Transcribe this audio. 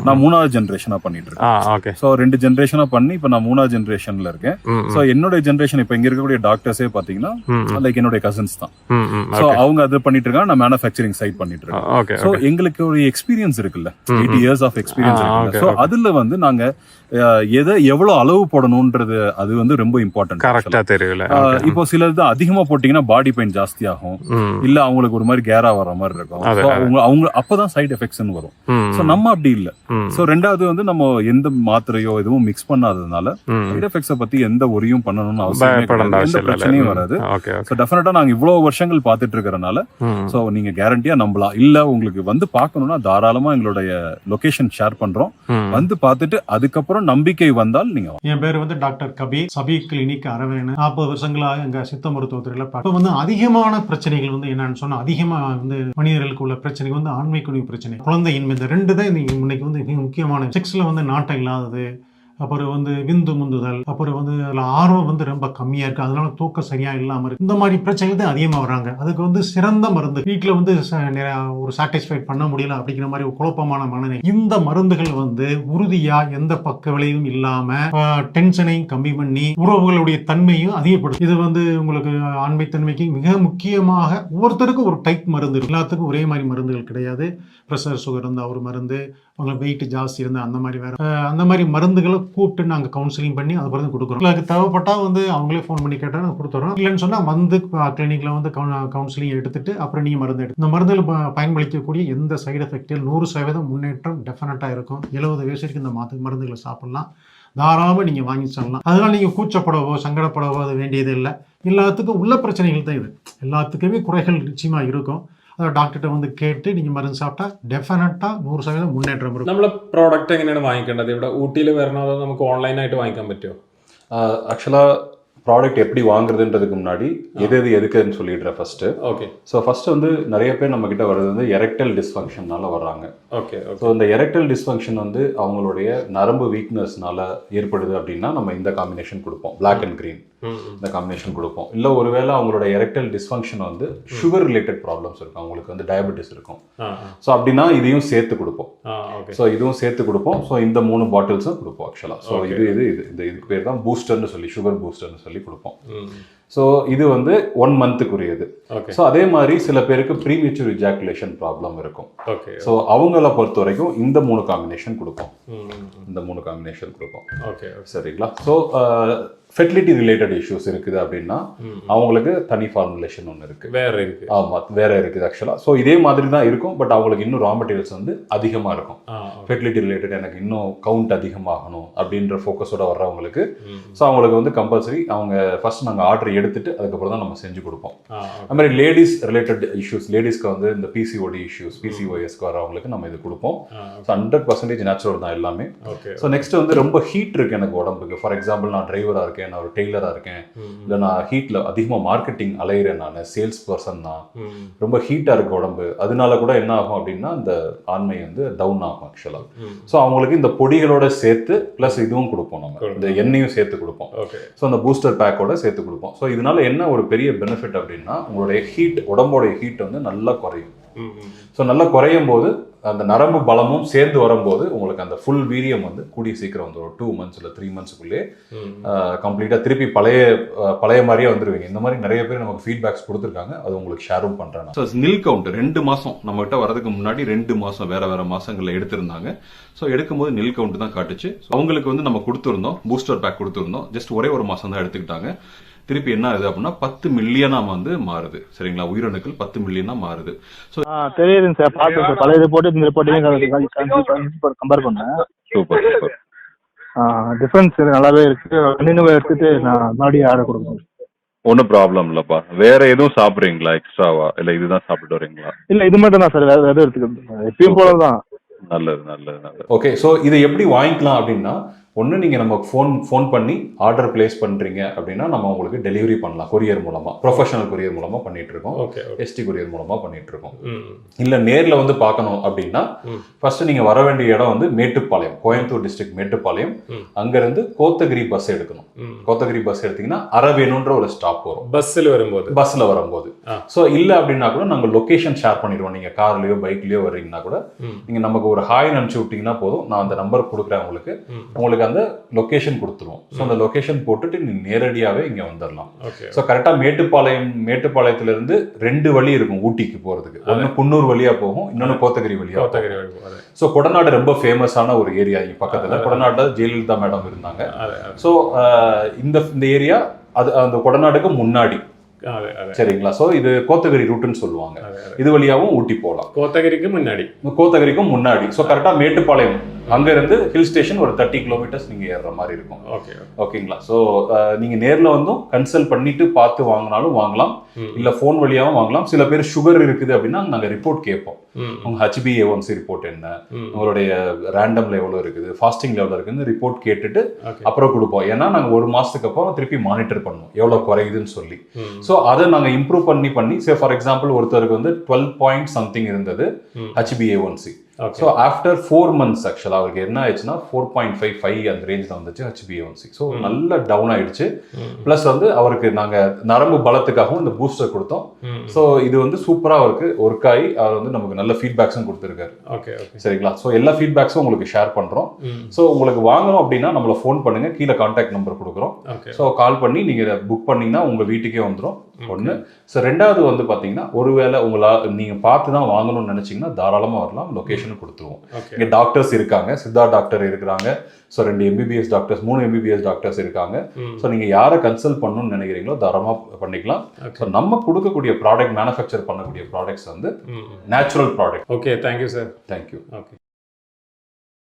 நான் 3வது ஜெனரேஷனா பண்ணிட்டு இருக்கேன். ஸோ 2 ஜெனரேஷனா பண்ணி இப்போ நான் 3வது ஜெனரேஷன்ல இருக்கேன். ஸோ என்னோட ஜெனரேஷன் இப்போ இங்க இருக்கக்கூடிய டாக்டர்ஸே பாத்தீங்கன்னா லைக் என்னுடைய கசின்ஸ் தான். ஸோ அவங்க அது பண்ணிட்டு இருக்காங்க, நான் மேனுஃபேக்சரிங் சைட் பண்ணிட்டு இருக்கேன். ஸோ எங்களுக்கு ஒரு எக்ஸ்பீரியன்ஸ் இருக்குல்ல, 80 years ஆஃப் எக்ஸ்பீரியன்ஸ் இருக்குல்ல. ஸோ அதுல வந்து நாங்க எதை எவ்வளவு அளவு போடணும்ன்றது அது வந்து ரொம்ப இம்பார்ட்டன்ட். இப்போ சிலது அதிகமா போட்டீங்கன்னா பாடி பெயின் ஜாஸ்தி ஆகும், இல்ல அவங்களுக்கு ஒரு மாதிரி கேரா வர மாதிரி இருக்கும். அவங்க அப்பதான் சைடு எஃபெக்ட்ஸ் வரும். சோ நம்ம அப்படி இல்ல. சோ ரெண்டாவது வந்து நம்ம எந்த மாத்திரையோ எதுவும் மிக்ஸ் பண்ணாததுனால சைடு எஃபெக்ட்ஸை பத்தி எந்த ஒரியும் பண்ணணும்னு அவசியம், எந்த பிரச்சனையும் வராது. சோ டெஃபினட்டா நாங்க இவ்வளவு வருஷங்கள் பாத்துட்டு இருக்கறனால சோ நீங்க கேரண்டியா நம்பலாம். இல்ல உங்களுக்கு வந்து பாக்கணும்னா தாராளமா எங்களுடைய லொகேஷன் ஷேர் பண்றோம், வந்து பாத்துட்டு அதுக்கப்புறம் நம்பிக்கை வந்தால் நீங்க. என் பேர் வந்து டாக்டர் கபீர், சபி கிளினிக் அரவேணு. 40 வருஷங்களாக எங்க சித்த மருத்துவத்துறையில இப்போ வந்து அதிகமான பிரச்சனைகள் வந்து என்னன்னு சொன்னா, அதிகமா வந்து மனிதர்களுக்கு உள்ள பிரச்சனை வந்து ஆண்மைக்குரிய பிரச்சனை, குழந்தையின்மை. இந்த 2 தான் இன்னைக்கு வந்து மிக முக்கியமான. செக்ஸ்ல வந்து நாட்டம் இல்லாதது, அப்புறம் வந்து விந்து முந்துதல், அப்புறம் வந்து அதில் ஆர்வம் வந்து ரொம்ப கம்மியாக இருக்குது, அதனால தூக்கம் சரியாக இல்லாமல் இருக்குது. இந்த மாதிரி பிரச்சனைகள் தான் அதிகமாக வராங்க. அதுக்கு வந்து சிறந்த மருந்து, வீட்டில் வந்து ஒரு சாட்டிஸ்ஃபைட் பண்ண முடியல அப்படிங்கிற மாதிரி ஒரு குழப்பமான மனநிலை. இந்த மருந்துகள் வந்து உறுதியாக எந்த பக்க விளைவும் இல்லாமல் டென்ஷனையும் கம்மி பண்ணி உறவுகளுடைய தன்மையும் அதிகப்படுத்தும். இது வந்து உங்களுக்கு ஆண்மைத்தன்மைக்கு மிக முக்கியமாக. ஒவ்வொருத்தருக்கும் ஒரு டைப் மருந்து, எல்லாத்துக்கும் ஒரே மாதிரி மருந்துகள் கிடையாது. ப்ரெஷர் சுகர் இருந்தால் ஒரு மருந்து, அவங்களுக்கு வெயிட் ஜாஸ்தி இருந்தால் அந்த மாதிரி வேறு, அந்த மாதிரி மருந்துகளை கூப்பிட்டு நாங்கள் கவுன்சிலிங் பண்ணி அது பிறகு கொடுக்குறோம். உங்களுக்கு தேவைப்பட்டால் வந்து அவங்களே ஃபோன் பண்ணி கேட்டால் நாங்கள் கொடுத்துறோம். இல்லைன்னு சொன்னால் வந்து கிளினிக்கில் வந்து கவுன்சிலிங் எடுத்துட்டு அப்புறம் நீங்கள் மருந்து எடுத்து இந்த மருந்துகள் பயன்படுத்தக்கூடிய எந்த சைடு எஃபெக்டில் 100% முன்னேற்றம் டெஃபினட்டாக இருக்கும். 70 வயசுக்கு இந்த மருந்துகளை சாப்பிட்லாம், தாராளமாக நீங்கள் வாங்கி சாப்பிடலாம். அதனால நீங்கள் கூச்சப்படவோ சங்கடப்படவோ அது வேண்டியது இல்லை. எல்லாத்துக்கும் உள்ள பிரச்சனைகள் தான் இது. எல்லாத்துக்குமே குறைகள் நிச்சயமாக இருக்கும். அதை டாக்டர்கிட்ட வந்து கேட்டு நீங்கள் மருந்து சாப்பிட்டா டெஃபினட்டாக 100% മുന്നേറ്റം വരും. നമ്മളെ പ്രോഡക്റ്റ് എങ്ങനെയാണ് വാങ്ങിക്കേണ്ടത്? ഇവിടെ ഊട്ടിയിൽ വരണോ അതോ നമുക്ക് ഓൺലൈനായിട്ട് വാങ്ങിക്കാൻ പറ്റുമോ? ஆக்சுவலாக ப்ராடக்ட் எப்படி வாங்குறதுன்றதுக்கு முன்னாடி எதுக்குன்னு சொல்லிடுறேன் ஃபர்ஸ்ட். ஓகே. ஸோ ஃபர்ஸ்ட் வந்து நிறைய பேர் நம்ம கிட்ட வர்றது வந்து எரெக்டல் டிஸ்ஃபங்க்ஷனால வர்றாங்க. ஓகே. ஸோ இந்த எரெக்டல் டிஸ்ஃபங்க்ஷன் வந்து அவங்களுடைய நரம்பு வீக்னஸ்னால ஏற்படுது அப்படின்னா நம்ம இந்த காம்பினேஷன் கொடுப்போம், பிளாக் அண்ட் கிரீன் இந்த காம்பினேஷன் கொடுப்போம். இல்லை ஒருவேளை அவங்களோட எரெக்டல் டிஸ்ஃபங்க்ஷன் வந்து சுகர் ரிலேட்டட் ப்ராப்ளம்ஸ் இருக்கும், அவங்களுக்கு வந்து டயபெட்டிஸ் இருக்கும், ஸோ அப்படின்னா இதையும் சேர்த்து கொடுப்போம். ஸோ இதுவும் சேர்த்து கொடுப்போம். ஸோ இந்த 3 பாட்டில்ஸும் கொடுப்போம் ஆக்சுவலாக. ஸோ இதுக்கு பேர் தான் பூஸ்டர்னு சொல்லி, சுகர் பூஸ்டர்னு சொல்லி கொடுப்போம். ஸோ இது வந்து 1 மந்த்துக்குரியது. ஸோ அதே மாதிரி சில பேருக்கு ப்ரீமெச்சூர் இஜாக்குலேஷன் ப்ராப்ளம் இருக்கும். ஸோ அவங்கள பொறுத்த வரைக்கும் இந்த 3 காம்பினேஷன் கொடுப்போம். இந்த 3 காம்பினேஷன் கொடுப்போம். ஓகே, சரிங்களா? ஸோ ஃபெர்டிலிட்டி ரிலேட்டட் இஷ்யூஸ் இருக்குது அப்படின்னா அவங்களுக்கு தனி ஃபார்முலேஷன் ஒன்று இருக்குது, வேற இருக்குது. ஆமாம், வேற இருக்குது ஆக்சுவலாக. ஸோ இதே மாதிரி தான் இருக்கும், பட் அவங்களுக்கு இன்னும் ரா மெட்டீரியல்ஸ் வந்து அதிகமாக இருக்கும். ஃபெர்டிலிட்டி ரிலேட்டட் எனக்கு இன்னும் கவுண்ட் அதிகமாகணும் அப்படின்ற ஃபோக்கஸோட வர்றவங்களுக்கு ஸோ அவங்களுக்கு வந்து கம்பல்சரி அவங்க ஃபர்ஸ்ட் நாங்கள் ஆர்டர் எடுத்துட்டு அதுக்கப்புறம் தான் நம்ம செஞ்சு கொடுப்போம். அது மாதிரி லேடிஸ் ரிலேட்டட் இஷ்யூஸ், லேடிஸ்க்கு வந்து இந்த பிசிஓடி இஷ்யூஸ், பிசிஓஎஸ்க்கு வரவங்களுக்கு நம்ம இது கொடுப்போம். ஸோ 100% நேச்சுரல் தான் எல்லாமே. ஸோ நெக்ஸ்ட் வந்து ரொம்ப ஹீட் இருக்கு எனக்கு உடம்புக்கு, ஃபார் எக்ஸாம்பிள் நான் டிரைவராக இருக்கேன், நான் ஒரு டெய்லராக இருக்கேன், இல்லை நான் ஹீட்டில் அதிகமாக மார்க்கெட்டிங் அலையிறேன், நான் சேல்ஸ் பர்சன் தான், ரொம்ப ஹீட்டாக இருக்கு உடம்பு, அதனால கூட என்ன ஆகும் அப்படின்னா இந்த ஆண்மை வந்து டவுன் ஆகும் ஆக்சுவலாக. ஸோ அவங்களுக்கு இந்த பொடிகளோட சேர்த்து ப்ளஸ் இதுவும் கொடுப்போம், நம்ம இந்த எண்ணெயும் சேர்த்து கொடுப்போம். ஸோ அந்த பூஸ்டர் பேக்கோட சேர்த்து கொடுப்போம். ஸோ இதனால என்ன ஒரு பெரிய பெனிஃபிட் அப்படின்னா உங்களுடைய ஹீட், உடம்போடைய ஹீட் வந்து நல்லா குறையும். ஸோ நல்லா குறையும் போது அந்த நரம்பு பலமும் சேர்ந்து வரும்போது உங்களுக்கு அந்த ஃபுல் வீரியம் வந்து கூடிய சீக்கிரம் வந்து ஒரு 2 months இல்லை 3 monthsக்குள்ளே கம்ப்ளீட்டாக திருப்பி பழைய மாதிரியே வந்துடுவீங்க. இந்த மாதிரி நிறைய பேர் நமக்கு ஃபீட்பேக்ஸ் கொடுத்துருக்காங்க, அது உங்களுக்கு ஷேரும் பண்ணுறேன். ஸோ நில் கவுண்ட் 2 மாதம் நம்மகிட்ட வரதுக்கு முன்னாடி 2 மாதம் வேற மாதங்களில் எடுத்திருந்தாங்க. ஸோ எடுக்கும்போது நில் கவுண்ட் தான் காட்டுச்சு. அவங்களுக்கு வந்து நம்ம கொடுத்துருந்தோம், பூஸ்டர் பேக் கொடுத்துருந்தோம், ஜஸ்ட் ஒரே ஒரு மாதம் தான் எடுத்துக்கிட்டாங்க. திருப்பி என்ன ஆகுது அப்படின்னா 10 மில்லியனா வந்து மாறுது. சரிங்களா? உயிரணுக்கள் 10 மில்லியனா மாறுது. ஸோ தெரியுதுங்க சார், பார்த்து சார், பழைய ரிப்போர்ட் இந்த ரிப்போர்ட்டையும் கம்பேர் பண்ணேன். சூப்பர் சூப்பர், டிஃபரன்ஸ் நல்லாவே இருக்கு. கண்டினியூவா எடுத்துட்டு நான் மறுபடியும் ஆர்டர் கொடுக்கணும். ஒன்றும் ப்ராப்ளம் இல்லப்பா. வேற எதுவும் சாப்பிட்றீங்களா எக்ஸ்ட்ராவா, இல்லை இதுதான் சாப்பிட்டு வரீங்களா? இல்ல இது மட்டும் தான் சார், வேற எதுவும் எடுத்துக்கிறது எப்பயும் போலதான். நல்லது நல்லது நல்லது. ஓகே. ஸோ இதை எப்படி வாங்கிக்கலாம் அப்படின்னா ஒன்று நீங்கள் நமக்கு ஃபோன் பண்ணி ஆர்டர் பிளேஸ் பண்ணுறீங்க அப்படின்னா நம்ம உங்களுக்கு டெலிவரி பண்ணலாம் கொரியர் மூலமாக, ப்ரொஃபஷனல் கொரியர் மூலமாக பண்ணிட்டு இருக்கோம், ஓகே எஸ்டி கொரியர் மூலமாக பண்ணிட்டு இருக்கோம். ம் இல்லை நேரில் வந்து பார்க்கணும் அப்படின்னா ஃபர்ஸ்ட் நீங்கள் வர வேண்டிய இடம் வந்து மேட்டுப்பாளையம், கோயம்புத்தூர் டிஸ்ட்ரிக்ட் மேட்டுப்பாளையம். அங்கேருந்து கோத்தகிரி பஸ் எடுக்கணும். கோத்தகிரி பஸ் எடுத்தீங்கன்னா அரவேணுன்ற ஒரு ஸ்டாப் வரும் பஸ்ஸில் வரும்போது. ஸோ இல்லை அப்படின்னா கூட நாங்கள் லொக்கேஷன் ஷேர் பண்ணிடுவோம். நீங்கள் கார்லையோ பைக்லையோ வர்றீங்கன்னா கூட நீங்கள் நமக்கு ஒரு ஹாய் அனுப்பிச்சு விட்டீங்கன்னா போதும், நான் அந்த நம்பர் கொடுக்குறேன் உங்களுக்கு அந்த லொக்கேஷன் கொடுத்துருவோம். ஸோ அந்த லொக்கேஷன் போட்டுட்டு நீங்கள் நேரடியாகவே இங்கே வந்துடலாம். ஸோ கரெக்டாக மேட்டுப்பாளையத்திலிருந்து 2 வழி இருக்கும் ஊட்டிக்கு போகிறதுக்கு. ஒன்று குன்னூர் வழியாக போகும், இன்னொன்று கோத்தகிரி வழியாக. ஸோ கொடநாடு ரொம்ப ஃபேமஸான ஒரு ஏரியா இங்கே பக்கத்தில். கொடநாட்டில் ஜெயலலிதா மேடம் இருந்தாங்க. ஸோ இந்த ஏரியா அது அந்த கொடநாடுக்கு முன்னாடி, சரிங்களா? ஸோ இது கோத்தகிரி ரூட்டுன்னு சொல்லுவாங்க. இது வழியாகவும் ஊட்டி போகலாம். கோத்தகிரிக்கும் முன்னாடி. ஸோ கரெக்டாக மேட்டுப்பாளையம் அங்கேருந்து ஹில் ஸ்டேஷன் ஒரு 30 கிலோமீட்டர்ஸ் நீங்கள் ஏறுற மாதிரி இருக்கும். ஓகேங்களா? ஸோ நீங்கள் நேரில் வந்தும் கன்சல்ட் பண்ணிட்டு பார்த்து வாங்கினாலும் வாங்கலாம், இல்லை ஃபோன் வழியாகவும் வாங்கலாம். சில பேர் சுகர் இருக்குது அப்படின்னா நாங்கள் ரிப்போர்ட் கேட்போம். உங்கள் HbA1c ரிப்போர்ட் என்ன, உங்களுடைய ரேண்டம் லெவலில் இருக்குது, ஃபாஸ்டிங் லெவலில் இருக்குதுன்னு ரிப்போர்ட் கேட்டுட்டு அப்புறம் கொடுப்போம். ஏன்னா நாங்கள் 1 மாதத்துக்கு அப்புறம் திருப்பி மானிட்டர் பண்ணுவோம் எவ்வளோ குறையுதுன்னு சொல்லி. ஸோ அதை நாங்கள் இம்ப்ரூவ் பண்ணி சே ஃபார் எக்ஸாம்பிள் ஒருத்தருக்கு வந்து 12 பாயிண்ட் சம்திங் இருந்தது HbA1c. ஸோ ஆஃப்டர் 4 months ஆக்சுவலாக அவருக்கு என்ன ஆயிடுச்சுன்னா 4.55 அந்த ரேஞ்சில் வந்துச்சு HbA1c. ஸோ நல்ல டவுன் ஆயிடுச்சு. ப்ளஸ் வந்து அவருக்கு நாங்கள் நரம்பு பலத்துக்காகவும் இந்த பூஸ்டர் கொடுத்தோம். ஸோ இது வந்து சூப்பராக அவருக்கு ஒர்க் ஆகி அவர் வந்து நமக்கு நல்ல ஃபீட்பேக்ஸும் கொடுத்துருக்காரு. சரிங்களா? ஸோ எல்லா ஃபீட்பேக்ஸும் உங்களுக்கு ஷேர் பண்ணுறோம். ஸோ உங்களுக்கு வாங்கணும் அப்படின்னா நம்மளை ஃபோன் பண்ணுங்க, கீழே கான்டாக்ட் நம்பர் கொடுக்குறோம். ஸோ கால் பண்ணி நீங்கள் புக் பண்ணிங்கன்னா உங்கள் வீட்டுக்கே வந்துடும். ஒன்று. ஸோ ரெண்டாவது வந்து பார்த்தீங்கன்னா ஒருவேளை நீங்கள் பார்த்து தான் வாங்கணும்னு நினச்சிங்கன்னா தாராளமாக வரலாம், லொக்கேஷனும் கொடுத்துருவோம். இங்கே டாக்டர்ஸ் இருக்காங்க, சித்தா டாக்டர் இருக்கிறாங்க. So 2 MBBS doctors, 3 MBBS doctors இருக்காங்க. ஸோ நீங்கள் யாரை கன்சல்ட் பண்ணணும்னு நினைக்கிறீங்களோ தாராளமாக பண்ணிக்கலாம். ஸோ நம்ம கொடுக்கக்கூடிய ப்ராடக்ட், மேனுஃபேக்சர் பண்ணக்கூடிய ப்ராடக்ட்ஸ் வந்து natural product. Okay, thank you sir. Thank you. Okay.